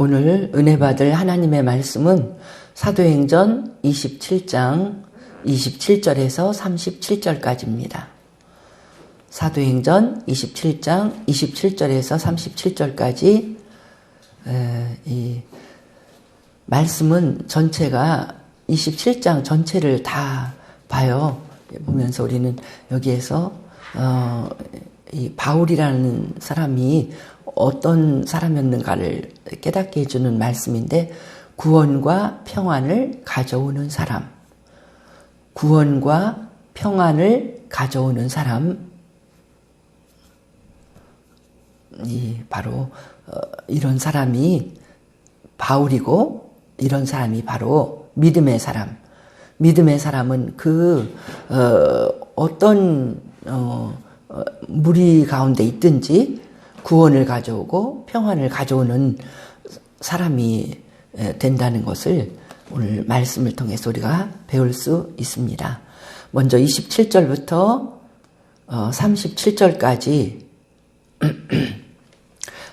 오늘 은혜 받을 하나님의 말씀은 사도행전 27장 27절에서 37절까지입니다. 사도행전 27장 27절에서 37절까지 이 말씀은 전체가 27장 전체를 다 봐요. 보면서 우리는 여기에서 이 바울이라는 사람이 어떤 사람이었는가를 깨닫게 해주는 말씀인데, 구원과 평안을 가져오는 사람, 구원과 평안을 가져오는 사람, 바로 이런 사람이 바울이고, 이런 사람이 바로 믿음의 사람. 믿음의 사람은 어떤 무리 가운데 있든지 구원을 가져오고 평안을 가져오는 사람이 된다는 것을 오늘 말씀을 통해서 우리가 배울 수 있습니다. 먼저 27절부터 37절까지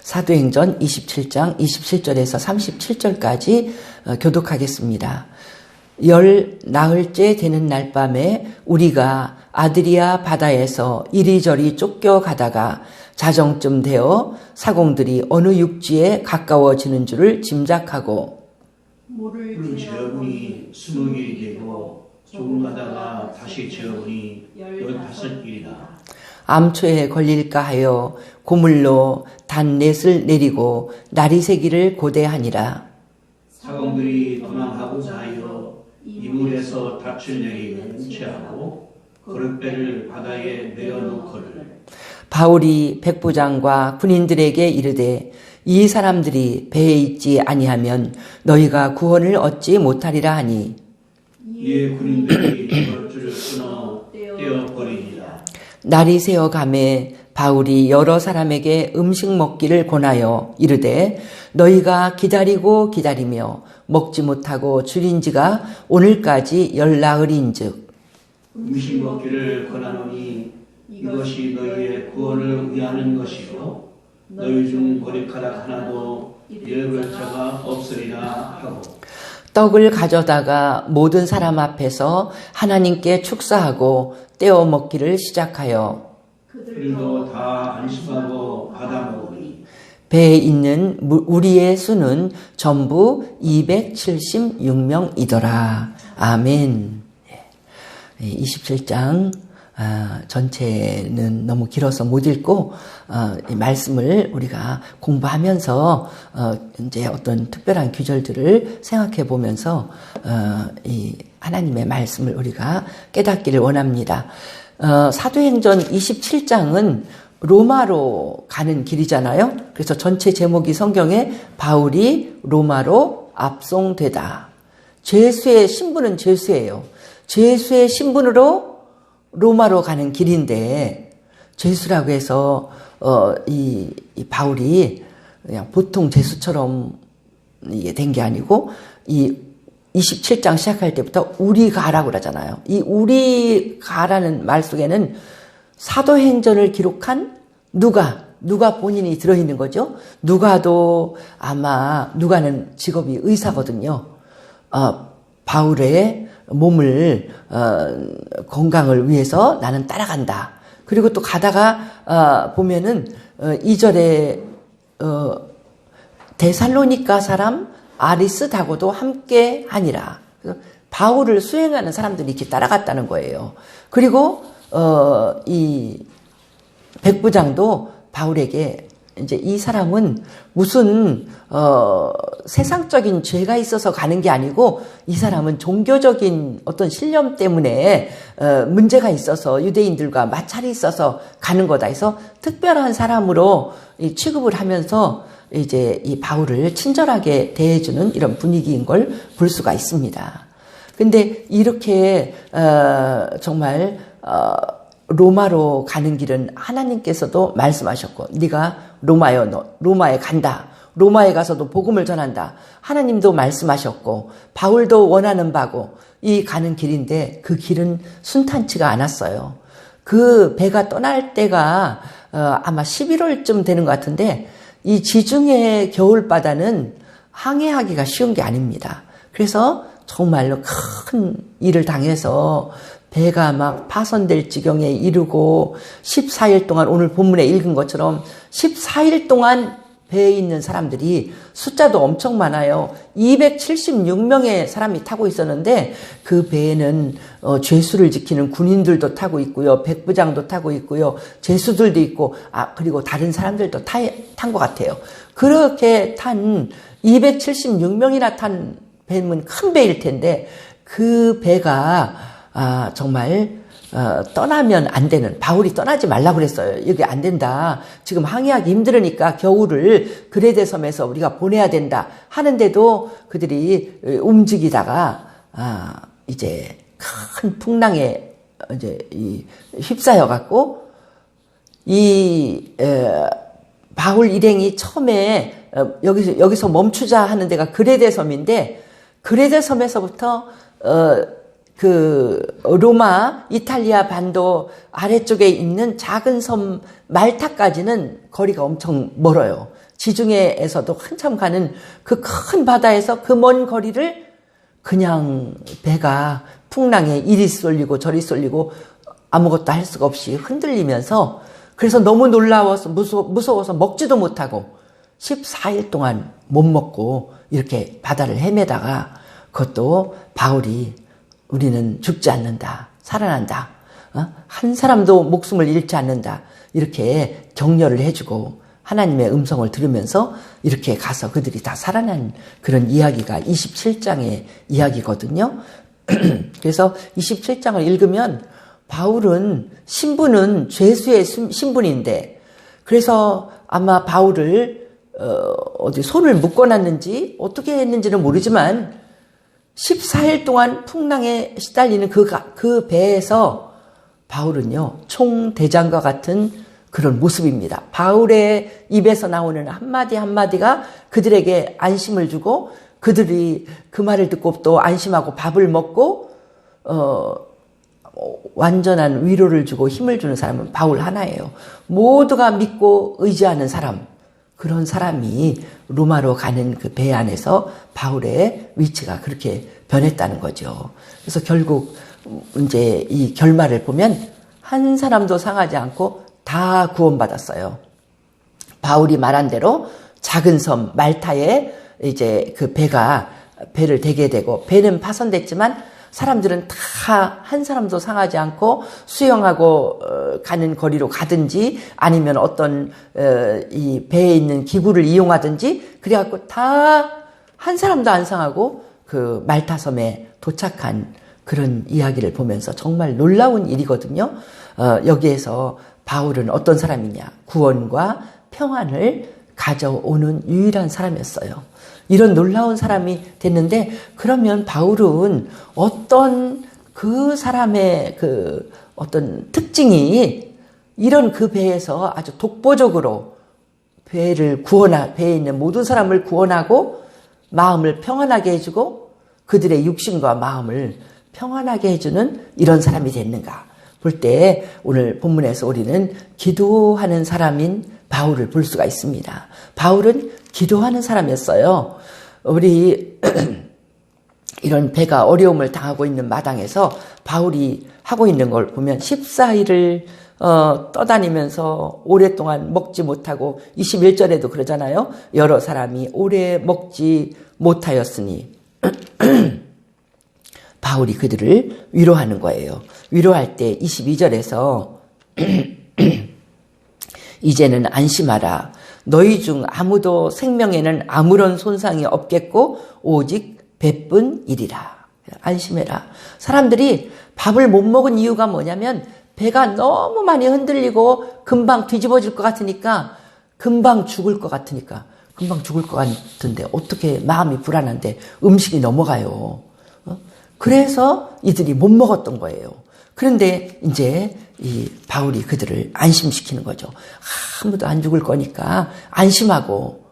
사도행전 27장 27절에서 37절까지 교독하겠습니다. 열 나흘째 되는 날 밤에 우리가 아드리아 바다에서 이리저리 쫓겨가다가 자정쯤 되어 사공들이 어느 육지에 가까워지는 줄을 짐작하고 물을 재어보니 20일이 되고 조금 가다가 다시 재어보니 15일이다. 암초에 걸릴까 하여 고물로 단넷을 내리고 날이 새기를 고대하니라. 사공들이 도망하고자 하여 이물에서 닻을 내리는 채하고 거룻배를 바다에 내어놓거늘. 바울이 백부장과 군인들에게 이르되 이 사람들이 배에 있지 아니하면 너희가 구원을 얻지 못하리라 하니, 이에 군인들이 거룻줄을 끊어 떼어버리니라. 날이 새어가매 바울이 여러 사람에게 음식 먹기를 권하여 이르되 너희가 기다리고 기다리며 먹지 못하고 줄인 지가 오늘까지 열나흘인즉 음식 먹기를 권하노니 이것이 너희의 구원을 위하는 것이요 너희 중 머리카락 하나도 잃어버릴 자가 없으리라 하고, 떡을 가져다가 모든 사람 앞에서 하나님께 축사하고 떼어 먹기를 시작하여 그들도 다 안심하고 받아 먹으니 배에 있는 우리의 수는 전부 276명이더라. 아멘. 27장 전체는 너무 길어서 못 읽고 이 말씀을 우리가 공부하면서 이제 어떤 특별한 구절들을 생각해 보면서 이 하나님의 말씀을 우리가 깨닫기를 원합니다. 사도행전 27장은 로마로 가는 길이잖아요. 그래서 전체 제목이 성경에 바울이 로마로 압송되다. 죄수의 신분은 죄수예요. 죄수의 신분으로 로마로 가는 길인데, 죄수라고 해서 이 바울이 그냥 보통 죄수처럼 이게 된 게 아니고, 이 27장 시작할 때부터 우리 가라고 그러잖아요. 이 우리 가라는 말 속에는 사도행전을 기록한 누가 본인이 들어있는 거죠. 누가도 아마 누가는 직업이 의사거든요. 바울의 몸을 건강을 위해서 나는 따라간다. 그리고 또 가다가 보면은 2절에 데살로니가 사람 아리스다고도 함께 하니라. 그래서 바울을 수행하는 사람들이 이렇게 따라갔다는 거예요. 그리고 이 백부장도 바울에게 이제 이 사람은 무슨 세상적인 죄가 있어서 가는 게 아니고 이 사람은 종교적인 어떤 신념 때문에 문제가 있어서 유대인들과 마찰이 있어서 가는 거다 해서 특별한 사람으로 취급을 하면서 이제 이 바울을 친절하게 대해주는 이런 분위기인 걸 볼 수가 있습니다. 근데 이렇게 정말 로마로 가는 길은 하나님께서도 말씀하셨고, 네가 로마에 간다. 로마에 가서도 복음을 전한다. 하나님도 말씀하셨고 바울도 원하는 바고 이 가는 길인데 그 길은 순탄치가 않았어요. 그 배가 떠날 때가 아마 11월쯤 되는 것 같은데 이 지중해 겨울바다는 항해하기가 쉬운 게 아닙니다. 그래서 정말로 큰 일을 당해서 배가 막 파손될 지경에 이르고 14일 동안 오늘 본문에 읽은 것처럼 14일 동안 배에 있는 사람들이 숫자도 엄청 많아요. 276명의 사람이 타고 있었는데 그 배에는 죄수를 지키는 군인들도 타고 있고요. 백부장도 타고 있고요. 죄수들도 있고 그리고 다른 사람들도 탄 것 같아요. 그렇게 탄 276명이나 탄 배는 큰 배일 텐데 그 배가 정말 떠나면 안 되는, 바울이 떠나지 말라고 그랬어요. 여기 안 된다. 지금 항해하기 힘들으니까 겨울을 그레데 섬에서 우리가 보내야 된다 하는데도 그들이 움직이다가 이제 큰 풍랑에 이제 휩싸여 갖고 바울 일행이 처음에 여기서 멈추자 하는 데가 그레데 섬인데 그레데 섬에서부터 로마, 이탈리아 반도 아래쪽에 있는 작은 섬 말타까지는 거리가 엄청 멀어요. 지중해에서도 한참 가는 그 큰 바다에서 그 먼 거리를 그냥 배가 풍랑에 이리 쏠리고 저리 쏠리고 아무것도 할 수가 없이 흔들리면서 그래서 너무 놀라워서 무서워서 먹지도 못하고 14일 동안 못 먹고 이렇게 바다를 헤매다가 그것도 바울이 우리는 죽지 않는다. 살아난다. 한 사람도 목숨을 잃지 않는다. 이렇게 격려를 해주고 하나님의 음성을 들으면서 이렇게 가서 그들이 다 살아난 그런 이야기가 27장의 이야기거든요. 그래서 27장을 읽으면 바울은 신분은 죄수의 신분인데 그래서 아마 바울을 손을 묶어놨는지 어떻게 했는지는 모르지만 14일 동안 풍랑에 시달리는 그 배에서 바울은요, 총대장과 같은 그런 모습입니다. 바울의 입에서 나오는 한마디 한마디가 그들에게 안심을 주고 그들이 그 말을 듣고 또 안심하고 밥을 먹고 완전한 위로를 주고 힘을 주는 사람은 바울 하나예요. 모두가 믿고 의지하는 사람, 그런 사람이 로마로 가는 그 배 안에서 바울의 위치가 그렇게 변했다는 거죠. 그래서 결국 이제 이 결말을 보면 한 사람도 상하지 않고 다 구원받았어요. 바울이 말한 대로 작은 섬 말타에 이제 그 배를 대게 되고 배는 파손됐지만 사람들은 다 한 사람도 상하지 않고 수영하고 가는 거리로 가든지 아니면 어떤 이 배에 있는 기구를 이용하든지 그래갖고 다 한 사람도 안 상하고 그 말타 섬에 도착한 그런 이야기를 보면서 정말 놀라운 일이거든요. 여기에서 바울은 어떤 사람이냐? 구원과 평안을 가져오는 유일한 사람이었어요. 이런 놀라운 사람이 됐는데 그러면 바울은 어떤 그 사람의 그 어떤 특징이 이런 그 배에서 아주 독보적으로 배에 있는 모든 사람을 구원하고 마음을 평안하게 해주고 그들의 육신과 마음을 평안하게 해주는 이런 사람이 됐는가 볼 때 오늘 본문에서 우리는 기도하는 사람인 바울을 볼 수가 있습니다. 바울은 기도하는 사람이었어요. 우리 이런 배가 어려움을 당하고 있는 마당에서 바울이 하고 있는 걸 보면 14일을 떠다니면서 오랫동안 먹지 못하고 21절에도 그러잖아요. 여러 사람이 오래 먹지 못하였으니 바울이 그들을 위로하는 거예요. 위로할 때 22절에서 이제는 안심하라. 너희 중 아무도 생명에는 아무런 손상이 없겠고 오직 배뿐이리라. 안심해라. 사람들이 밥을 못 먹은 이유가 뭐냐면 배가 너무 많이 흔들리고 금방 뒤집어질 것 같으니까 금방 죽을 것 같은데 어떻게 마음이 불안한데 음식이 넘어가요. 그래서 이들이 못 먹었던 거예요. 그런데 이제 이 바울이 그들을 안심시키는 거죠. 아무도 안 죽을 거니까 안심하고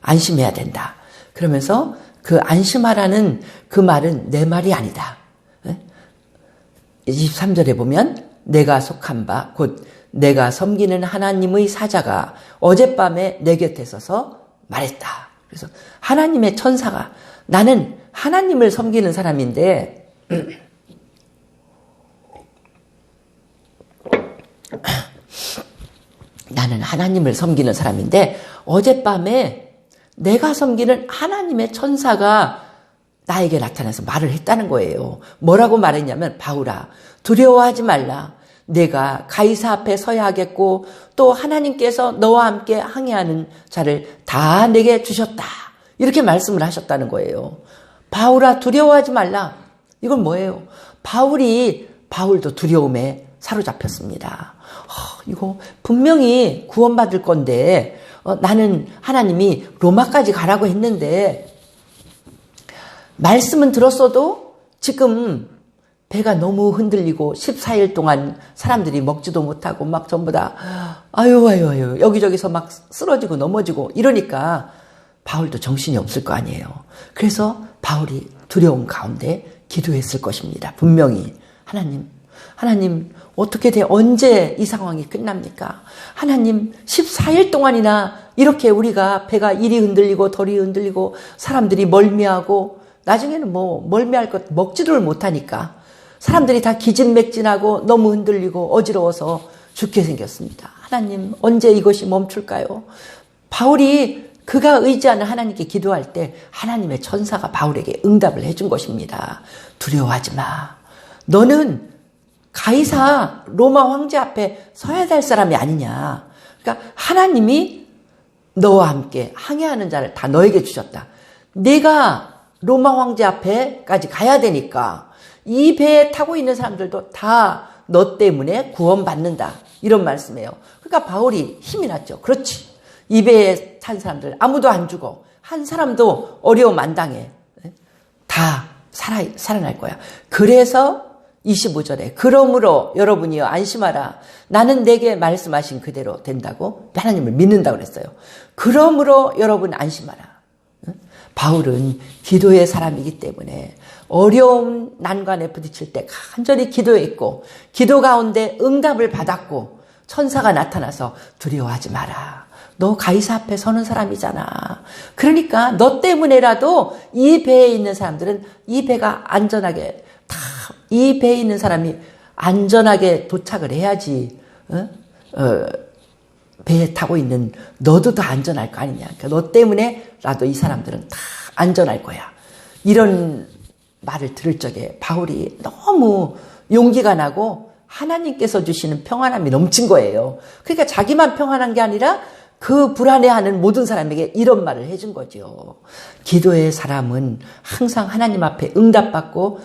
안심해야 된다. 그러면서 그 안심하라는 그 말은 내 말이 아니다. 23절에 보면 내가 속한 바 곧 내가 섬기는 하나님의 사자가 어젯밤에 내 곁에 서서 말했다. 그래서 하나님의 천사가, 나는 하나님을 섬기는 사람인데 나는 하나님을 섬기는 사람인데 어젯밤에 내가 섬기는 하나님의 천사가 나에게 나타나서 말을 했다는 거예요. 뭐라고 말했냐면, 바울아, 두려워하지 말라. 내가 가이사 앞에 서야 하겠고 또 하나님께서 너와 함께 항해하는 자를 다 내게 주셨다. 이렇게 말씀을 하셨다는 거예요. 바울아, 두려워하지 말라. 이건 뭐예요? 바울도 두려움에 사로잡혔습니다. 이거 분명히 구원받을 건데 나는 하나님이 로마까지 가라고 했는데 말씀은 들었어도 지금 배가 너무 흔들리고 14일 동안 사람들이 먹지도 못하고 막 전부 다 아유 여기저기서 막 쓰러지고 넘어지고 이러니까 바울도 정신이 없을 거 아니에요. 그래서 바울이 두려움 가운데 기도했을 것입니다. 분명히 하나님 어떻게 언제 이 상황이 끝납니까? 하나님 14일 동안이나 이렇게 우리가 배가 이리 흔들리고 저리 흔들리고 사람들이 멀미하고 나중에는 멀미할 것 먹지를 못하니까 사람들이 다 기진맥진하고 너무 흔들리고 어지러워서 죽게 생겼습니다. 하나님 언제 이것이 멈출까요? 바울이 그가 의지하는 하나님께 기도할 때 하나님의 천사가 바울에게 응답을 해준 것입니다. 두려워하지 마. 너는 가이사 로마 황제 앞에 서야 될 사람이 아니냐. 그러니까 하나님이 너와 함께 항해하는 자를 다 너에게 주셨다. 내가 로마 황제 앞에까지 가야 되니까 이 배에 타고 있는 사람들도 다 너 때문에 구원받는다. 이런 말씀이에요. 그러니까 바울이 힘이 났죠. 그렇지. 이 배에 탄 사람들 아무도 안 죽어. 한 사람도 어려움 안 당해. 다 살아날 거야. 그래서 25절에 그러므로 여러분이여 안심하라. 나는 내게 말씀하신 그대로 된다고 하나님을 믿는다고 그랬어요. 그러므로 여러분 안심하라. 바울은 기도의 사람이기 때문에 어려운 난관에 부딪힐 때 간절히 기도했고 기도 가운데 응답을 받았고 천사가 나타나서 두려워하지 마라. 너 가이사 앞에 서는 사람이잖아. 그러니까 너 때문에라도 이 배에 있는 사람들은 이 배가 안전하게 이 배에 있는 사람이 안전하게 도착을 해야지 배에 타고 있는 너도 더 안전할 거 아니냐. 그러니까 너 때문에라도 이 사람들은 다 안전할 거야. 이런 말을 들을 적에 바울이 너무 용기가 나고 하나님께서 주시는 평안함이 넘친 거예요. 그러니까 자기만 평안한 게 아니라 그 불안해하는 모든 사람에게 이런 말을 해준 거죠. 기도의 사람은 항상 하나님 앞에 응답받고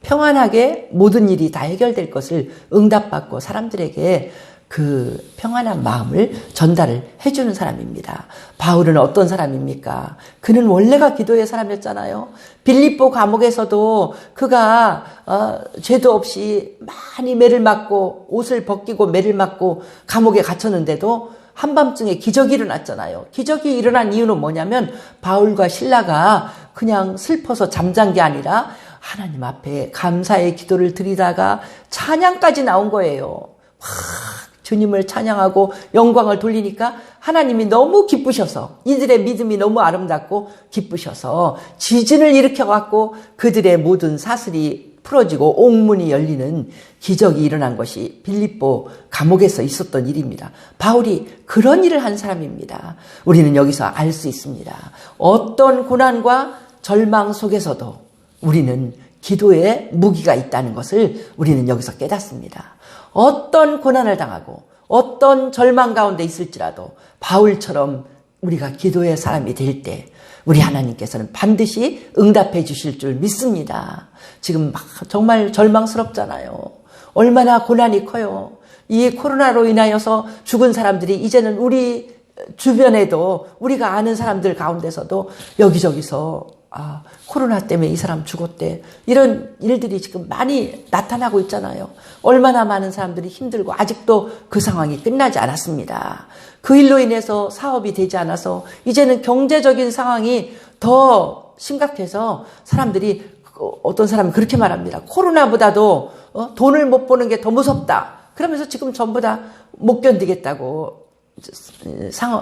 평안하게 모든 일이 다 해결될 것을 응답받고 사람들에게 그 평안한 마음을 전달을 해주는 사람입니다. 바울은 어떤 사람입니까? 그는 원래가 기도의 사람이었잖아요. 빌립보 감옥에서도 그가 죄도 없이 많이 매를 맞고 옷을 벗기고 매를 맞고 감옥에 갇혔는데도 한밤중에 기적이 일어났잖아요. 기적이 일어난 이유는 뭐냐면 바울과 실라가 그냥 슬퍼서 잠잔 게 아니라 하나님 앞에 감사의 기도를 드리다가 찬양까지 나온 거예요. 주님을 찬양하고 영광을 돌리니까 하나님이 너무 기쁘셔서 이들의 믿음이 너무 아름답고 기쁘셔서 지진을 일으켜갖고 그들의 모든 사슬이 풀어지고 옥문이 열리는 기적이 일어난 것이 빌립보 감옥에서 있었던 일입니다. 바울이 그런 일을 한 사람입니다. 우리는 여기서 알 수 있습니다. 어떤 고난과 절망 속에서도 우리는 기도에 무기가 있다는 것을 우리는 여기서 깨닫습니다. 어떤 고난을 당하고 어떤 절망 가운데 있을지라도 바울처럼 우리가 기도의 사람이 될 때 우리 하나님께서는 반드시 응답해 주실 줄 믿습니다. 지금 정말 절망스럽잖아요. 얼마나 고난이 커요. 이 코로나로 인하여서 죽은 사람들이 이제는 우리 주변에도 우리가 아는 사람들 가운데서도 여기저기서 코로나 때문에 이 사람 죽었대. 이런 일들이 지금 많이 나타나고 있잖아요. 얼마나 많은 사람들이 힘들고 아직도 그 상황이 끝나지 않았습니다. 그 일로 인해서 사업이 되지 않아서 이제는 경제적인 상황이 더 심각해서 사람들이 어떤 사람은 그렇게 말합니다. 코로나보다도 돈을 못 버는 게 더 무섭다. 그러면서 지금 전부 다 못 견디겠다고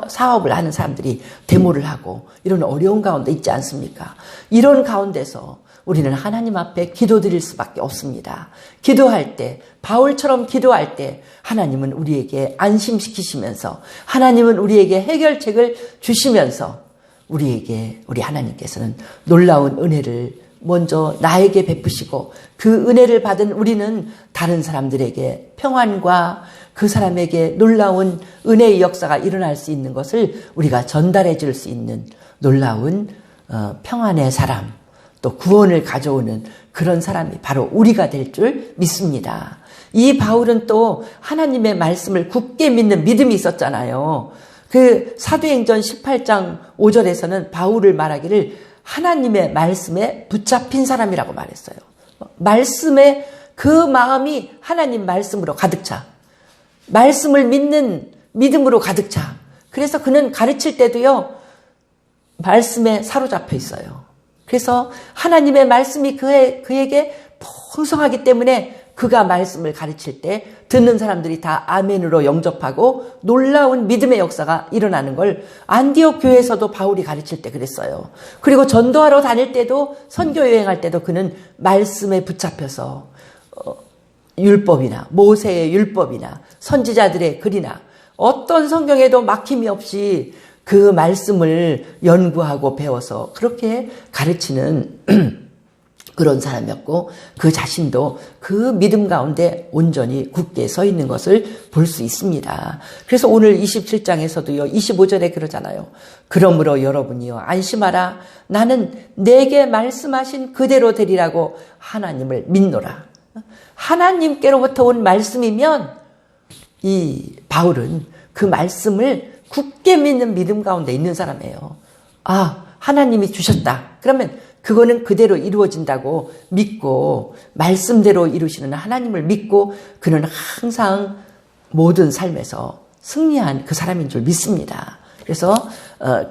사업을 하는 사람들이 데모를 하고 이런 어려운 가운데 있지 않습니까? 이런 가운데서 우리는 하나님 앞에 기도드릴 수밖에 없습니다. 기도할 때, 바울처럼 기도할 때 하나님은 우리에게 안심시키시면서, 하나님은 우리에게 해결책을 주시면서 우리 하나님께서는 놀라운 은혜를 먼저 나에게 베푸시고, 그 은혜를 받은 우리는 다른 사람들에게 평안과 그 사람에게 놀라운 은혜의 역사가 일어날 수 있는 것을 우리가 전달해 줄 수 있는 놀라운 평안의 사람, 또 구원을 가져오는 그런 사람이 바로 우리가 될 줄 믿습니다. 이 바울은 또 하나님의 말씀을 굳게 믿는 믿음이 있었잖아요. 그 사도행전 18장 5절에서는 바울을 말하기를 하나님의 말씀에 붙잡힌 사람이라고 말했어요. 말씀에 그 마음이 하나님 말씀으로 가득 차. 말씀을 믿는 믿음으로 가득 차. 그래서 그는 가르칠 때도요, 말씀에 사로잡혀 있어요. 그래서 하나님의 말씀이 그에게 풍성하기 때문에 그가 말씀을 가르칠 때 듣는 사람들이 다 아멘으로 영접하고 놀라운 믿음의 역사가 일어나는 걸 안디옥 교회에서도 바울이 가르칠 때 그랬어요. 그리고 전도하러 다닐 때도, 선교 여행할 때도 그는 말씀에 붙잡혀서 율법이나 모세의 율법이나 선지자들의 글이나 어떤 성경에도 막힘이 없이 그 말씀을 연구하고 배워서 그렇게 가르치는 그런 사람이었고, 그 자신도 그 믿음 가운데 온전히 굳게 서 있는 것을 볼 수 있습니다. 그래서 오늘 27장에서도요, 25절에 그러잖아요. 그러므로 여러분이요, 안심하라. 나는 내게 말씀하신 그대로 되리라고 하나님을 믿노라. 하나님께로부터 온 말씀이면 이 바울은 그 말씀을 굳게 믿는 믿음 가운데 있는 사람이에요. 아, 하나님이 주셨다. 그러면 그거는 그대로 이루어진다고 믿고, 말씀대로 이루시는 하나님을 믿고 그는 항상 모든 삶에서 승리한 그 사람인 줄 믿습니다. 그래서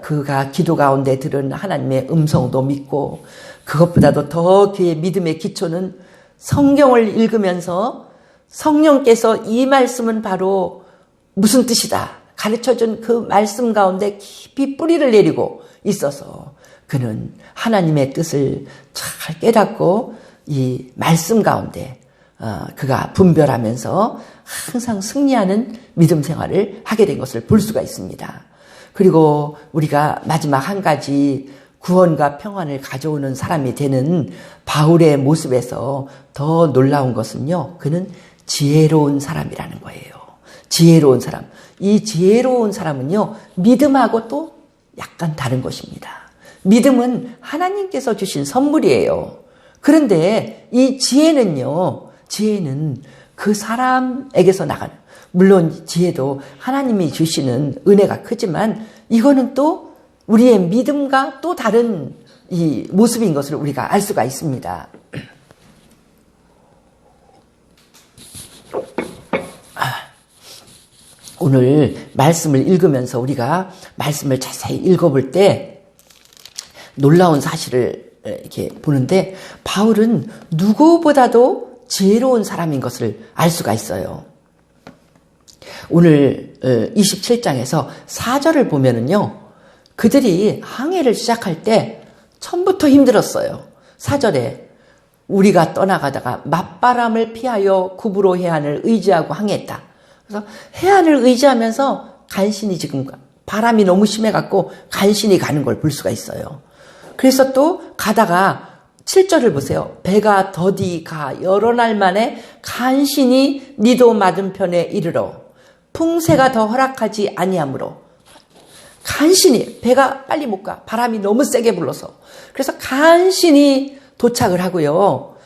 그가 기도 가운데 들은 하나님의 음성도 믿고, 그것보다도 더 그의 믿음의 기초는 성경을 읽으면서 성령께서 이 말씀은 바로 무슨 뜻이다 가르쳐준 그 말씀 가운데 깊이 뿌리를 내리고 있어서 그는 하나님의 뜻을 잘 깨닫고 이 말씀 가운데 그가 분별하면서 항상 승리하는 믿음 생활을 하게 된 것을 볼 수가 있습니다. 그리고 우리가 마지막 한 가지 구원과 평안을 가져오는 사람이 되는 바울의 모습에서 더 놀라운 것은요, 그는 지혜로운 사람이라는 거예요. 지혜로운 사람. 이 지혜로운 사람은요, 믿음하고 또 약간 다른 것입니다. 믿음은 하나님께서 주신 선물이에요. 그런데 이 지혜는 그 사람에게서 나가는, 물론 지혜도 하나님이 주시는 은혜가 크지만 이거는 또 우리의 믿음과 또 다른 이 모습인 것을 우리가 알 수가 있습니다. 오늘 말씀을 읽으면서 우리가 말씀을 자세히 읽어볼 때 놀라운 사실을 이렇게 보는데, 바울은 누구보다도 지혜로운 사람인 것을 알 수가 있어요. 오늘 27장에서 4절을 보면은요, 그들이 항해를 시작할 때 처음부터 힘들었어요. 4절에 우리가 떠나가다가 맞바람을 피하여 구브로 해안을 의지하고 항해했다. 그래서 해안을 의지하면서 간신히 지금 바람이 너무 심해갖고 간신히 가는 걸 볼 수가 있어요. 그래서 또 가다가 7절을 보세요. 배가 더디 가 여러 날 만에 간신히 니도 맞은편에 이르러 풍세가 더 허락하지 아니하므로, 간신히 배가 빨리 못 가. 바람이 너무 세게 불러서. 그래서 간신히 도착을 하고요.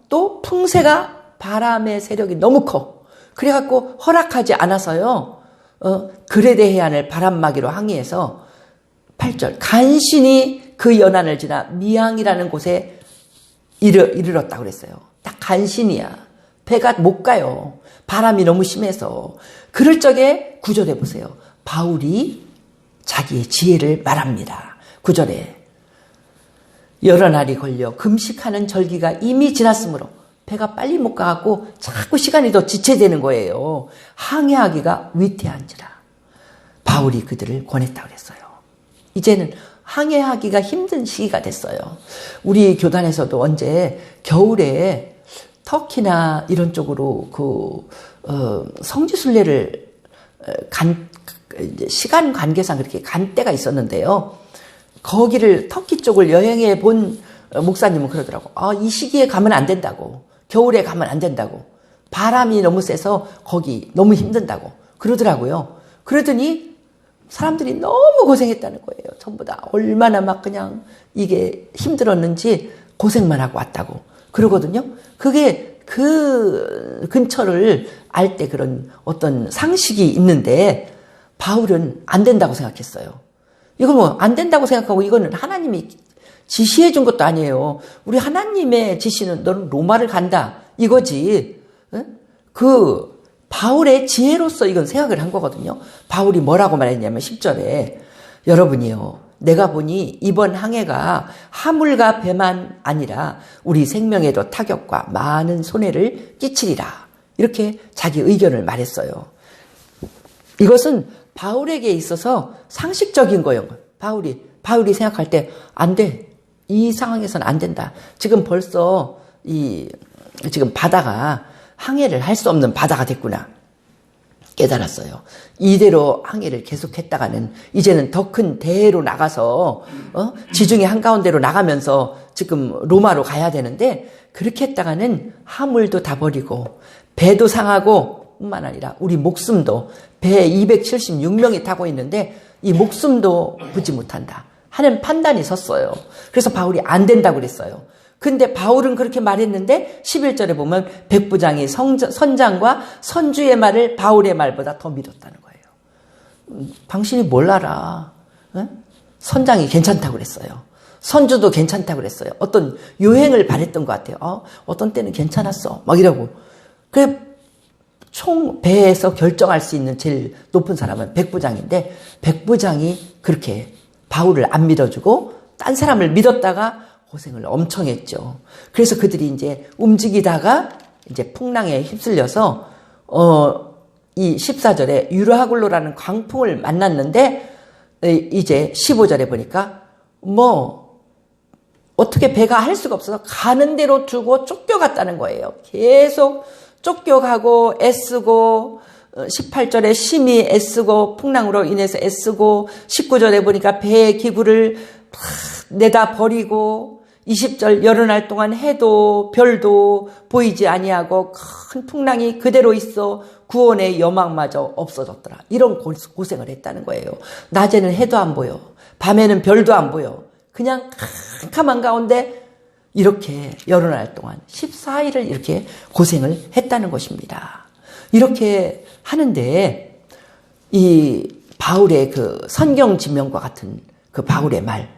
또 풍세가 바람의 세력이 너무 커. 그래갖고 허락하지 않아서요. 그레데 해안을 바람막이로 항해해서 8절 간신히 그 연안을 지나 미항이라는 곳에 이르렀다고 그랬어요. 딱 간신이야. 배가 못 가요. 바람이 너무 심해서. 그럴 적에 9절에 보세요. 바울이 자기의 지혜를 말합니다. 9절에 여러 날이 걸려 금식하는 절기가 이미 지났으므로 배가 빨리 못 가고 자꾸 시간이 더 지체되는 거예요. 항해하기가 위태한지라. 바울이 그들을 권했다고 그랬어요. 이제는 항해하기가 힘든 시기가 됐어요. 우리 교단에서도 언제 겨울에 터키나 이런 쪽으로 성지순례를 시간 관계상 그렇게 간 때가 있었는데요. 거기를 터키 쪽을 여행해 본 목사님은 그러더라고. 이 시기에 가면 안 된다고. 겨울에 가면 안 된다고. 바람이 너무 세서 거기 너무 힘든다고 그러더라고요. 그러더니 사람들이 너무 고생했다는 거예요. 전부 다 얼마나 막 그냥 이게 힘들었는지 고생만 하고 왔다고 그러거든요. 그게 그 근처를 알 때 그런 어떤 상식이 있는데 바울은 안 된다고 생각했어요. 이건 뭐 안 된다고 생각하고 이거는 하나님이 지시해 준 것도 아니에요. 우리 하나님의 지시는 너는 로마를 간다 이거지. 그 바울의 지혜로서 이건 생각을 한 거거든요. 바울이 뭐라고 말했냐면 10절에 여러분이요 내가 보니 이번 항해가 하물과 배만 아니라 우리 생명에도 타격과 많은 손해를 끼치리라. 이렇게 자기 의견을 말했어요. 이것은 바울에게 있어서 상식적인 거예요. 바울이 생각할 때 안 돼. 이 상황에서는 안 된다. 지금 벌써 지금 바다가 항해를 할 수 없는 바다가 됐구나. 깨달았어요. 이대로 항해를 계속했다가는 이제는 더 큰 대해로 나가서 지중해 한가운데로 나가면서 지금 로마로 가야 되는데 그렇게 했다가는 화물도 다 버리고 배도 상하고 뿐만 아니라 우리 목숨도 배 276명이 타고 있는데 이 목숨도 부지 못한다 하는 판단이 섰어요. 그래서 바울이 안 된다고 그랬어요. 근데 바울은 그렇게 말했는데 11절에 보면 백부장이 선장과 선주의 말을 바울의 말보다 더 믿었다는 거예요. 당신이 뭘 알아? 선장이 괜찮다고 그랬어요. 선주도 괜찮다고 그랬어요. 어떤 요행을 바랬던 것 같아요. 어떤 때는 괜찮았어. 막 이러고. 그래 총 배에서 결정할 수 있는 제일 높은 사람은 백부장인데 백부장이 그렇게 바울을 안 믿어주고 딴 사람을 믿었다가 고생을 엄청 했죠. 그래서 그들이 이제 움직이다가 이제 풍랑에 휩쓸려서 이 14절에 유라굴로라는 광풍을 만났는데 이제 15절에 보니까 뭐 어떻게 배가 할 수가 없어서 가는 대로 두고 쫓겨갔다는 거예요. 계속 쫓겨가고 애쓰고 18절에 심히 애쓰고 풍랑으로 인해서 애쓰고 19절에 보니까 배의 기구를 내다 버리고 20절 여러 날 동안 해도 별도 보이지 아니하고 큰 풍랑이 그대로 있어 구원의 여망마저 없어졌더라. 이런 고생을 했다는 거예요. 낮에는 해도 안 보여. 밤에는 별도 안 보여. 그냥 캄캄한 가운데 이렇게 여러 날 동안 14일을 이렇게 고생을 했다는 것입니다. 이렇게 하는데 이 바울의 그 선경 지명과 같은 그 바울의 말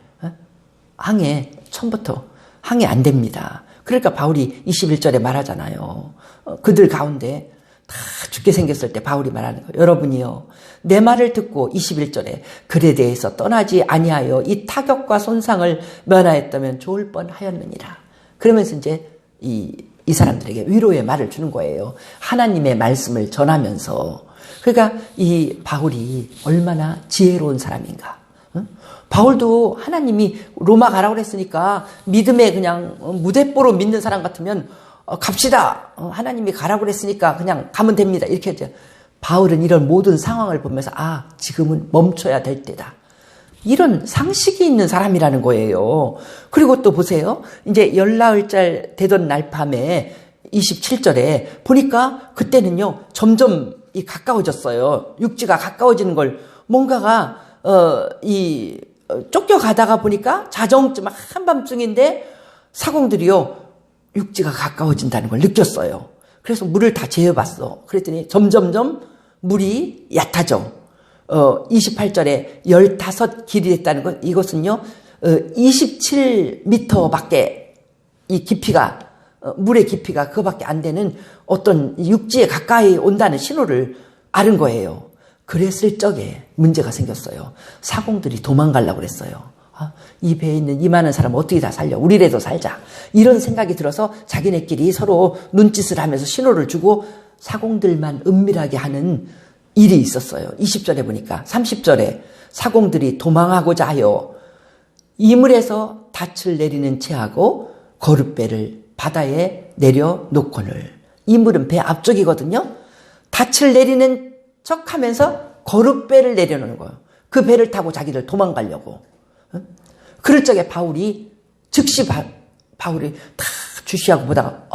항해 처음부터 항해 안 됩니다. 그러니까 바울이 21절에 말하잖아요. 그들 가운데 다 죽게 생겼을 때 바울이 말하는 거예요. 여러분이요 내 말을 듣고 21절에 글에 대해서 떠나지 아니하여 이 타격과 손상을 면하였다면 좋을 뻔하였느니라. 그러면서 이제 이 사람들에게 위로의 말을 주는 거예요. 하나님의 말씀을 전하면서. 그러니까 이 바울이 얼마나 지혜로운 사람인가. 바울도 하나님이 로마 가라고 그랬으니까 믿음에 그냥 무대뽀로 믿는 사람 같으면 갑시다. 하나님이 가라고 그랬으니까 그냥 가면 됩니다. 이렇게 하죠. 바울은 이런 모든 상황을 보면서 지금은 멈춰야 될 때다. 이런 상식이 있는 사람이라는 거예요. 그리고 또 보세요. 이제 열나흘 되던 날 밤에 27절에 보니까 그때는요 점점 가까워졌어요. 육지가 가까워지는 걸 뭔가가 쫓겨가다가 보니까 자정쯤 한밤중인데 사공들이요 육지가 가까워진다는 걸 느꼈어요. 그래서 물을 다 재어봤어. 그랬더니 점점점 물이 얕아져. 28절에 15길이 됐다는 건 이것은요 27m밖에 이 깊이가 물의 깊이가 그거밖에 안 되는 어떤 육지에 가까이 온다는 신호를 아는 거예요. 그랬을 적에 문제가 생겼어요. 사공들이 도망가려고 그랬어요. 이 배에 있는 이 많은 사람 어떻게 다 살려? 우리라도 살자. 이런 생각이 들어서 자기네끼리 서로 눈짓을 하면서 신호를 주고 사공들만 은밀하게 하는 일이 있었어요. 20절에 보니까 30절에 사공들이 도망하고자 하여 이물에서 닻을 내리는 채하고 거룻배를 바다에 내려놓거늘. 이물은 배 앞쪽이거든요. 닻을 내리는 척하면서 거룻배를 내려놓는 거예요. 그 배를 타고 자기들 도망가려고. 그럴 적에 바울이 즉시 바울이 다 주시하고 보다가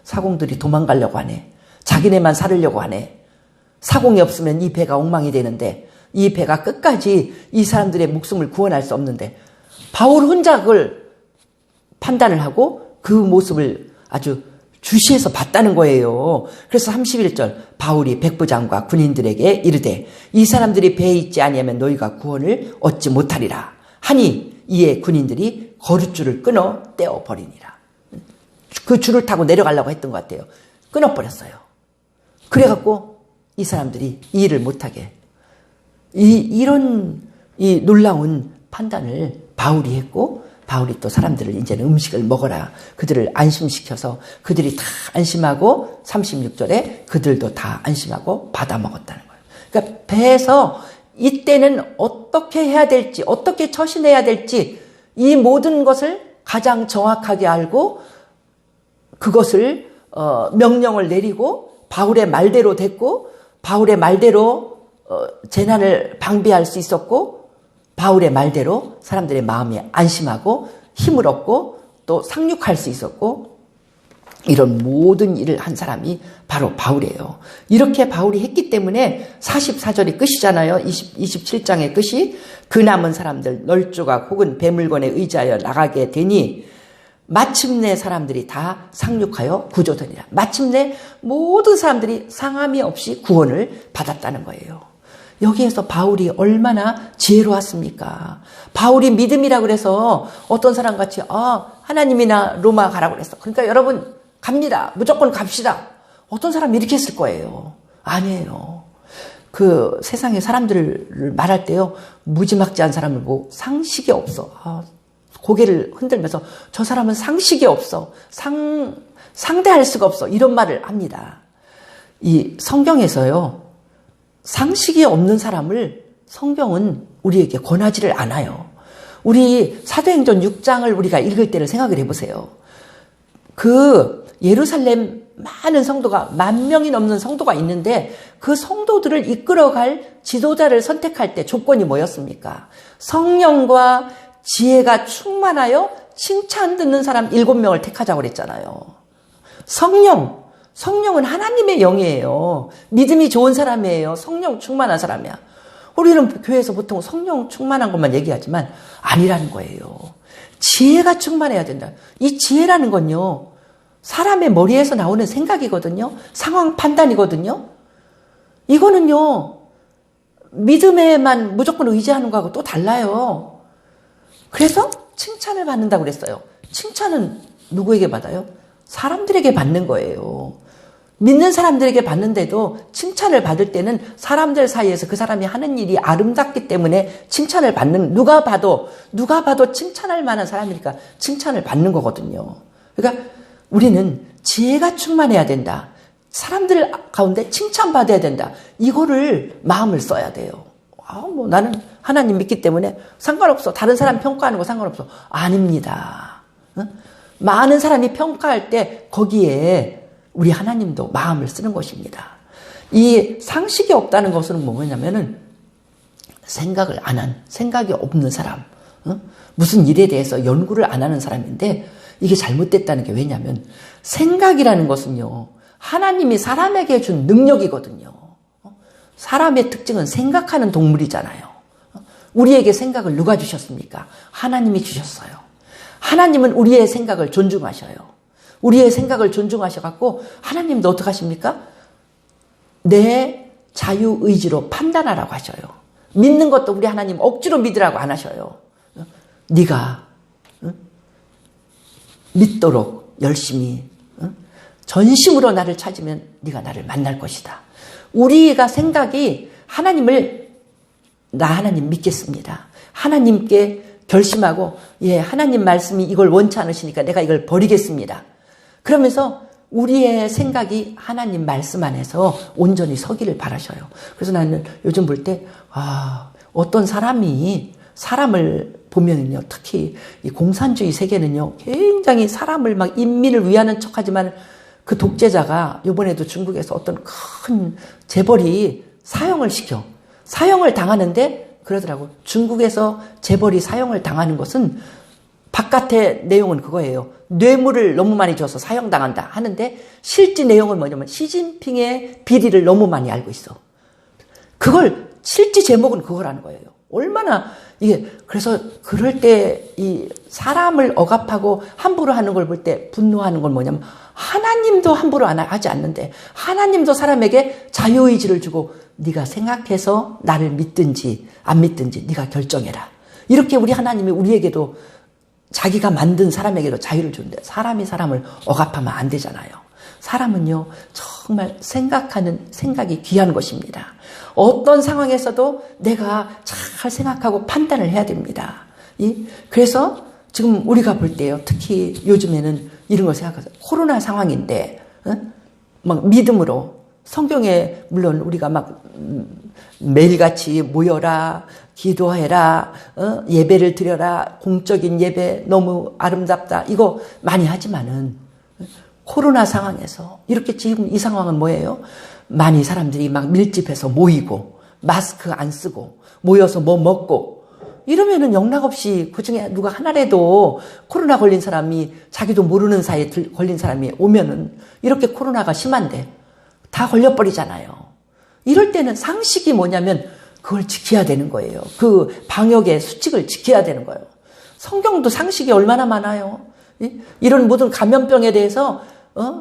사공들이 도망가려고 하네. 자기네만 살으려고 하네. 사공이 없으면 이 배가 엉망이 되는데 이 배가 끝까지 이 사람들의 목숨을 구원할 수 없는데 바울 혼자 그걸 판단을 하고 그 모습을 아주 주시해서 봤다는 거예요. 그래서 31절 바울이 백부장과 군인들에게 이르되 이 사람들이 배에 있지 아니하면 너희가 구원을 얻지 못하리라 하니 이에 군인들이 거룻줄을 끊어 떼어버리니라. 그 줄을 타고 내려가려고 했던 것 같아요. 끊어버렸어요. 그래갖고 이 사람들이 이 일을 못하게 이런 놀라운 판단을 바울이 했고 바울이 또 사람들을 이제는 음식을 먹어라. 그들을 안심시켜서 그들이 다 안심하고 36절에 그들도 다 안심하고 받아 먹었다는 거예요. 그러니까 배에서 이때는 어떻게 해야 될지 어떻게 처신해야 될지 이 모든 것을 가장 정확하게 알고 그것을 명령을 내리고 바울의 말대로 됐고 바울의 말대로 재난을 방비할 수 있었고 바울의 말대로 사람들의 마음이 안심하고 힘을 얻고 또 상륙할 수 있었고 이런 모든 일을 한 사람이 바로 바울이에요. 이렇게 바울이 했기 때문에 44절이 끝이잖아요. 27장의 끝이 그 남은 사람들 널조각 혹은 배물건에 의지하여 나가게 되니 마침내 사람들이 다 상륙하여 구조되니라. 마침내 모든 사람들이 상함이 없이 구원을 받았다는 거예요. 여기에서 바울이 얼마나 지혜로웠습니까? 바울이 믿음이라 그래서 어떤 사람 같이 하나님이나 로마 가라고 그랬어. 그러니까 여러분 갑니다. 무조건 갑시다. 어떤 사람이 이렇게 했을 거예요. 아니에요. 그 세상에 사람들을 말할 때요. 무지막지한 사람을 보고 상식이 없어. 고개를 흔들면서 저 사람은 상식이 없어. 상대할 수가 없어. 이런 말을 합니다. 이 성경에서요. 상식이 없는 사람을 성경은 우리에게 권하지를 않아요. 우리 사도행전 6장을 우리가 읽을 때를 생각을 해보세요. 그 예루살렘 많은 성도가 10,000명이 넘는 성도가 있는데 그 성도들을 이끌어갈 지도자를 선택할 때 조건이 뭐였습니까? 성령과 지혜가 충만하여 칭찬 듣는 사람 7명을 택하자고 그랬잖아요. 성령은 하나님의 영이에요. 믿음이 좋은 사람이에요. 성령 충만한 사람이야. 우리는 교회에서 보통 성령 충만한 것만 얘기하지만 아니라는 거예요. 지혜가 충만해야 된다. 이 지혜라는 건요. 사람의 머리에서 나오는 생각이거든요. 상황 판단이거든요. 이거는요. 믿음에만 무조건 의지하는 거하고 또 달라요. 그래서 칭찬을 받는다고 그랬어요. 칭찬은 누구에게 받아요? 사람들에게 받는 거예요. 믿는 사람들에게 받는데도 칭찬을 받을 때는 사람들 사이에서 그 사람이 하는 일이 아름답기 때문에 칭찬을 받는, 누가 봐도 칭찬할 만한 사람이니까 칭찬을 받는 거거든요. 그러니까 우리는 지혜가 충만해야 된다. 사람들 가운데 칭찬받아야 된다. 이거를 마음을 써야 돼요. 나는 하나님 믿기 때문에 상관없어. 다른 사람 평가하는 거 상관없어. 아닙니다. 많은 사람이 평가할 때 거기에 우리 하나님도 마음을 쓰는 것입니다. 이 상식이 없다는 것은 뭐냐면은 생각을 안 한, 생각이 없는 사람, 무슨 일에 대해서 연구를 안 하는 사람인데 이게 잘못됐다는 게 왜냐면 생각이라는 것은요, 하나님이 사람에게 준 능력이거든요. 사람의 특징은 생각하는 동물이잖아요. 우리에게 생각을 누가 주셨습니까? 하나님이 주셨어요. 하나님은 우리의 생각을 존중하셔요. 우리의 생각을 존중하셔갖고 하나님도 어떻게 하십니까? 내 자유의지로 판단하라고 하셔요. 믿는 것도 우리 하나님 억지로 믿으라고 안 하셔요. 네가 믿도록 열심히 전심으로 나를 찾으면 네가 나를 만날 것이다. 우리가 생각이 나 하나님 믿겠습니다. 하나님께 결심하고 하나님 말씀이 이걸 원치 않으시니까 내가 이걸 버리겠습니다. 그러면서 우리의 생각이 하나님 말씀 안에서 온전히 서기를 바라셔요. 그래서 나는 요즘 볼 때, 어떤 사람을 보면은요, 특히 이 공산주의 세계는요, 굉장히 사람을 막 인민을 위하는 척 하지만 그 독재자가 이번에도 중국에서 어떤 큰 재벌이 사형을 당하는데 그러더라고. 중국에서 재벌이 사형을 당하는 것은 바깥의 내용은 그거예요. 뇌물을 너무 많이 줘서 사형당한다 하는데 실제 내용은 뭐냐면 시진핑의 비리를 너무 많이 알고 있어. 실제 제목은 그거라는 거예요. 얼마나 그래서 그럴 때 이 사람을 억압하고 함부로 하는 걸 볼 때 분노하는 건 뭐냐면 하나님도 함부로 하지 않는데 하나님도 사람에게 자유의지를 주고 네가 생각해서 나를 믿든지 안 믿든지 네가 결정해라. 이렇게 우리 하나님이 우리에게도 자기가 만든 사람에게도 자유를 주는데 사람이 사람을 억압하면 안 되잖아요. 사람은요, 정말 생각하는 생각이 귀한 것입니다. 어떤 상황에서도 내가 잘 생각하고 판단을 해야 됩니다. 그래서 지금 우리가 볼 때요, 특히 요즘에는 이런 걸 생각하세요. 코로나 상황인데, 막 믿음으로, 성경에 물론 우리가 막 매일같이 모여라, 기도해라, 예배를 드려라, 공적인 예배 너무 아름답다, 이거 많이 하지만은 코로나 상황에서 이렇게 지금 이 상황은 뭐예요? 많이 사람들이 막 밀집해서 모이고 마스크 안 쓰고 모여서 뭐 먹고 이러면은 영락없이 그중에 누가 하나라도 코로나 걸린 사람이 자기도 모르는 사이에 걸린 사람이 오면은 이렇게 코로나가 심한데 다 걸려버리잖아요. 이럴 때는 상식이 뭐냐면 그걸 지켜야 되는 거예요. 그 방역의 수칙을 지켜야 되는 거예요. 성경도 상식이 얼마나 많아요. 이런 모든 감염병에 대해서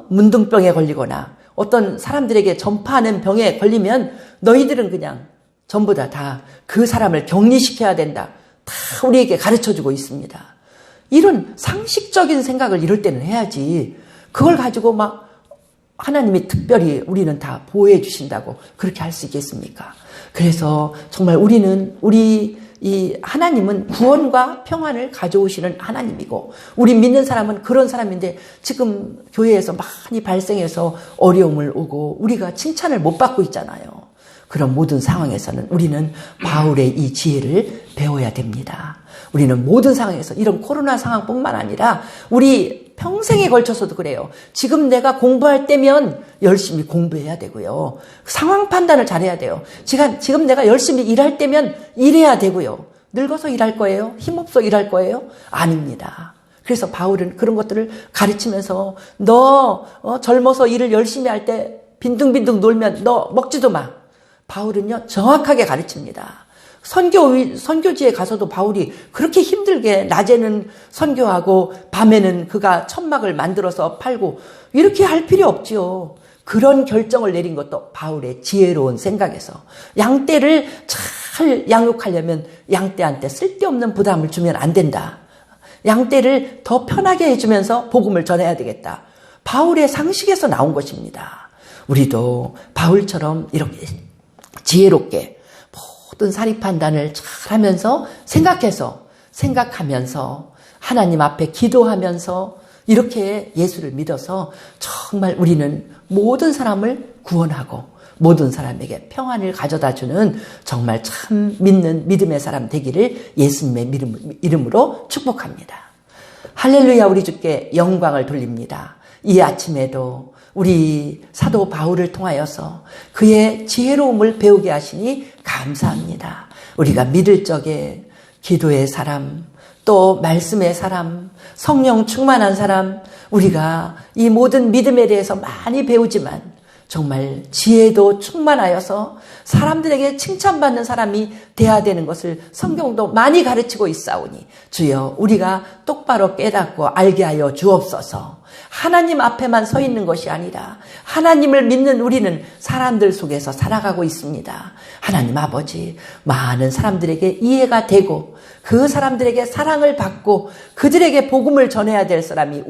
문둥병에 걸리거나 어떤 사람들에게 전파하는 병에 걸리면 너희들은 그냥 전부 다 그 사람을 격리시켜야 된다. 다 우리에게 가르쳐주고 있습니다. 이런 상식적인 생각을 이럴 때는 해야지. 그걸 가지고 막 하나님이 특별히 우리는 다 보호해 주신다고 그렇게 할 수 있겠습니까? 그래서 정말 이 하나님은 구원과 평안을 가져오시는 하나님이고 우리 믿는 사람은 그런 사람인데 지금 교회에서 많이 발생해서 어려움을 오고 우리가 칭찬을 못 받고 있잖아요. 그런 모든 상황에서는 우리는 바울의 이 지혜를 배워야 됩니다. 우리는 모든 상황에서 이런 코로나 상황뿐만 아니라 우리 평생에 걸쳐서도 그래요. 지금 내가 공부할 때면 열심히 공부해야 되고요. 상황 판단을 잘해야 돼요. 지금 내가 열심히 일할 때면 일해야 되고요. 늙어서 일할 거예요? 힘없어 일할 거예요? 아닙니다. 그래서 바울은 그런 것들을 가르치면서 너 젊어서 일을 열심히 할 때 빈둥빈둥 놀면 너 먹지도 마. 바울은요 정확하게 가르칩니다. 선교지에 가서도 바울이 그렇게 힘들게 낮에는 선교하고 밤에는 그가 천막을 만들어서 팔고 이렇게 할 필요 없지요. 그런 결정을 내린 것도 바울의 지혜로운 생각에서 양떼를 잘 양육하려면 양떼한테 쓸데없는 부담을 주면 안 된다. 양떼를 더 편하게 해주면서 복음을 전해야 되겠다. 바울의 상식에서 나온 것입니다. 우리도 바울처럼 이렇게 지혜롭게 모든 사리 판단을 잘 하면서 생각하면서 하나님 앞에 기도하면서 이렇게 예수를 믿어서 정말 우리는 모든 사람을 구원하고 모든 사람에게 평안을 가져다 주는 정말 참 믿는 믿음의 사람 되기를 예수님의 이름으로 축복합니다. 할렐루야. 우리 주께 영광을 돌립니다. 이 아침에도 우리 사도 바울을 통하여서 그의 지혜로움을 배우게 하시니 감사합니다. 우리가 믿을 적에 기도의 사람, 또 말씀의 사람, 성령 충만한 사람, 우리가 이 모든 믿음에 대해서 많이 배우지만 정말 지혜도 충만하여서 사람들에게 칭찬받는 사람이 돼야 되는 것을 성경도 많이 가르치고 있사오니 주여 우리가 똑바로 깨닫고 알게 하여 주옵소서. 하나님 앞에만 서 있는 것이 아니라 하나님을 믿는 우리는 사람들 속에서 살아가고 있습니다. 하나님 아버지, 많은 사람들에게 이해가 되고 그 사람들에게 사랑을 받고 그들에게 복음을 전해야 될 사람이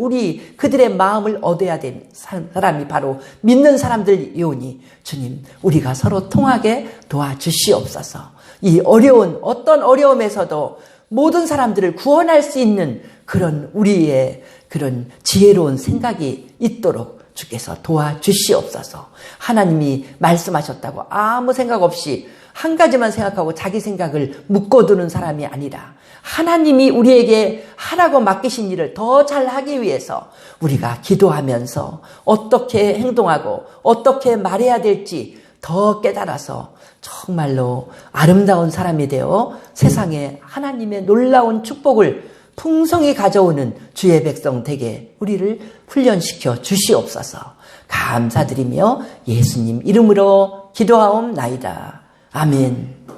그들의 마음을 얻어야 될 사람이 바로 믿는 사람들이오니 주님, 우리가 서로 통하게 도와주시옵소서. 이 어떤 어려움에서도 모든 사람들을 구원할 수 있는 그런 우리의 그런 지혜로운 생각이 있도록 주께서 도와주시옵소서. 하나님이 말씀하셨다고 아무 생각 없이 한 가지만 생각하고 자기 생각을 묶어두는 사람이 아니라 하나님이 우리에게 하라고 맡기신 일을 더 잘하기 위해서 우리가 기도하면서 어떻게 행동하고 어떻게 말해야 될지 더 깨달아서 정말로 아름다운 사람이 되어 세상에 하나님의 놀라운 축복을 풍성히 가져오는 주의 백성 되게 우리를 훈련시켜 주시옵소서. 감사드리며 예수님 이름으로 기도하옵나이다. 아멘.